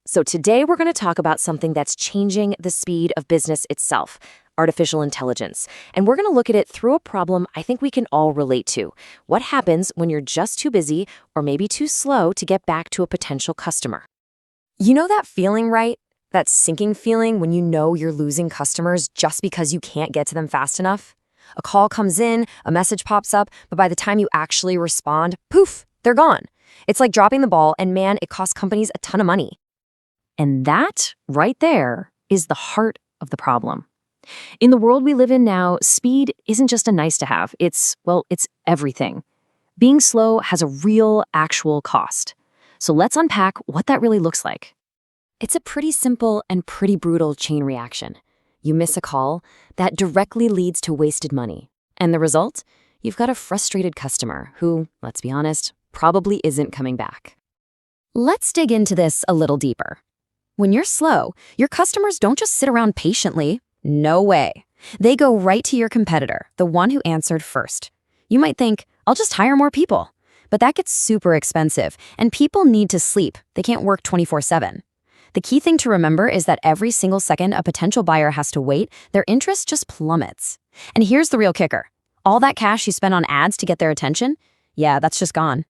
So today we're going to talk about something that's changing the speed of business itself, artificial intelligence. And we're going to look at it through a problem I think we can all relate to. What happens when you're just too busy or maybe too slow to get back to a potential customer? You know that feeling, right? That sinking feeling when you know you're losing customers just because you can't get to them fast enough? A call comes in, a message pops up, but by the time you actually respond, poof, they're gone. It's like dropping the ball, and man, it costs companies a ton of money. And that, right there, is the heart of the problem. In the world we live in now, speed isn't just a nice to have. It's everything. Being slow has a real, actual cost. So let's unpack what that really looks like. It's a pretty simple and pretty brutal chain reaction. You miss a call, that directly leads to wasted money. And the result? You've got a frustrated customer who, let's be honest, probably isn't coming back. Let's dig into this a little deeper. When you're slow, your customers don't just sit around patiently. No way. They go right to your competitor, the one who answered first. You might think, I'll just hire more people. But that gets super expensive, and people need to sleep. They can't work 24/7. The key thing to remember is that every single second a potential buyer has to wait, their interest just plummets. And here's the real kicker. All that cash you spent on ads to get their attention, yeah, that's just gone.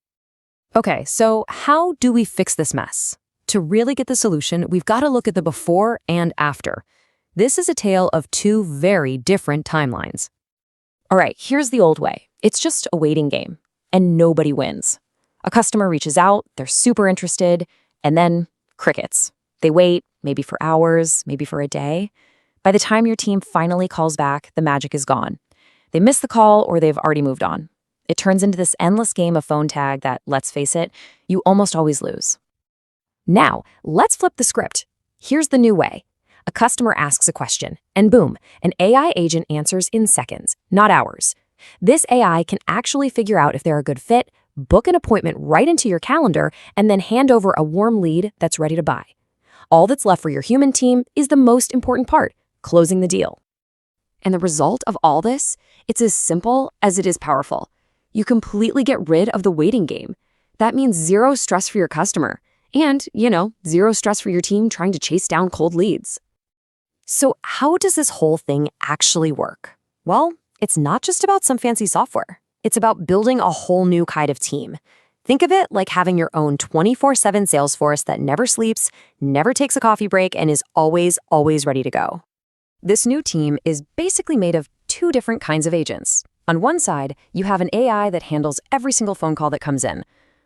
Okay, so how do we fix this mess? To really get the solution, we've got to look at the before and after. This is a tale of two very different timelines. All right, here's the old way. It's just a waiting game, and nobody wins. A customer reaches out, they're super interested, and then crickets. They wait, maybe for hours, maybe for a day. By the time your team finally calls back, the magic is gone. They miss the call or they've already moved on. It turns into this endless game of phone tag that, let's face it, you almost always lose. Now, let's flip the script. Here's the new way. A customer asks a question, and boom, an AI agent answers in seconds, not hours. This AI can actually figure out if they're a good fit, book an appointment right into your calendar, and then hand over a warm lead that's ready to buy. All that's left for your human team is the most important part, closing the deal. And the result of all this, it's as simple as it is powerful. You completely get rid of the waiting game. That means zero stress for your customer. And, zero stress for your team trying to chase down cold leads. So how does this whole thing actually work? Well, it's not just about some fancy software. It's about building a whole new kind of team. Think of it like having your own 24/7 sales force that never sleeps, never takes a coffee break, and is always ready to go. This new team is basically made of two different kinds of agents. On one side, you have an AI that handles every single phone call that comes in.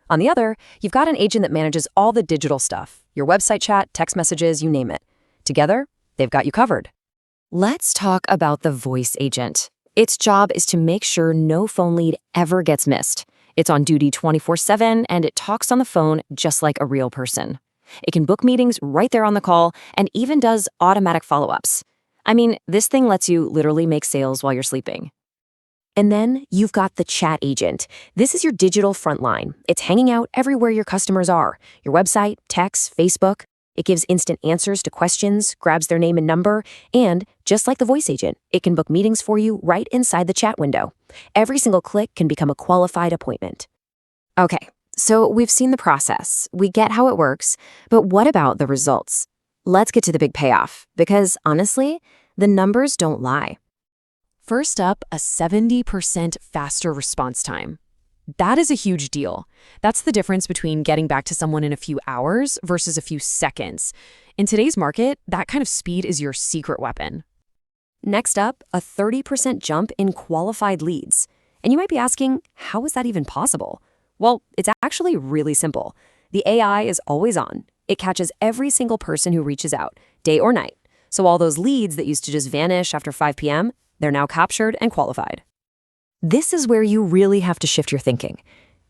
On the other, you've got an agent that manages all the digital stuff, your website chat, text messages, you name it. Together, they've got you covered. Let's talk about the voice agent. Its job is to make sure no phone lead ever gets missed. It's on duty 24/7, and it talks on the phone just like a real person. It can book meetings right there on the call and even does automatic follow-ups. I mean, this thing lets you literally make sales while you're sleeping. And then you've got the chat agent. This is your digital front line. It's hanging out everywhere your customers are. Your website, text, Facebook. It gives instant answers to questions, grabs their name and number, and just like the voice agent, it can book meetings for you right inside the chat window. Every single click can become a qualified appointment. Okay, so we've seen the process. We get how it works, but what about the results? Let's get to the big payoff, because honestly, the numbers don't lie. First up, a 70% faster response time. That is a huge deal. That's the difference between getting back to someone in a few hours versus a few seconds. In today's market, that kind of speed is your secret weapon. Next up, a 30% jump in qualified leads. And you might be asking, how is that even possible? Well, it's actually really simple. The AI is always on. It catches every single person who reaches out, day or night. So all those leads that used to just vanish after 5 p.m., they're now captured and qualified. This is where you really have to shift your thinking.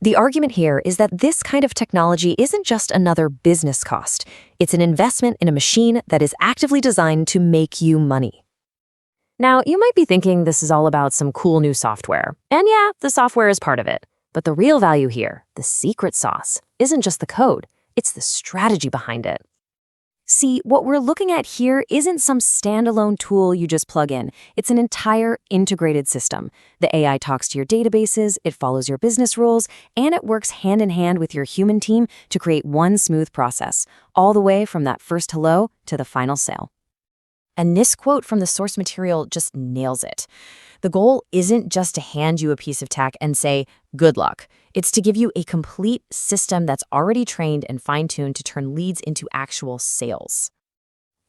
The argument here is that this kind of technology isn't just another business cost. It's an investment in a machine that is actively designed to make you money. Now, you might be thinking this is all about some cool new software. And yeah, the software is part of it. But the real value here, the secret sauce, isn't just the code. It's the strategy behind it. See, what we're looking at here isn't some standalone tool you just plug in. It's an entire integrated system. The AI talks to your databases, it follows your business rules, and it works hand in hand with your human team to create one smooth process, all the way from that first hello to the final sale. And this quote from the source material just nails it. The goal isn't just to hand you a piece of tech and say, good luck. It's to give you a complete system that's already trained and fine-tuned to turn leads into actual sales.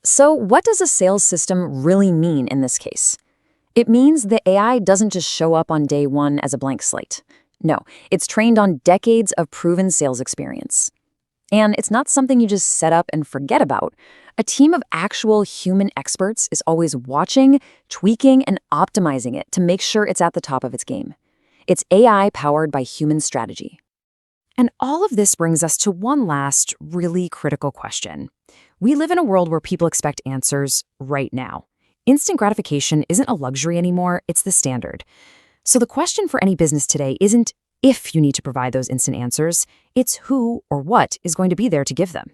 So what does a sales system really mean in this case? It means the AI doesn't just show up on day one as a blank slate. No, it's trained on decades of proven sales experience. And it's not something you just set up and forget about. A team of actual human experts is always watching, tweaking, and optimizing it to make sure it's at the top of its game. It's AI powered by human strategy. And all of this brings us to one last, really critical question. We live in a world where people expect answers right now. Instant gratification isn't a luxury anymore, it's the standard. So the question for any business today isn't if you need to provide those instant answers, it's who or what is going to be there to give them.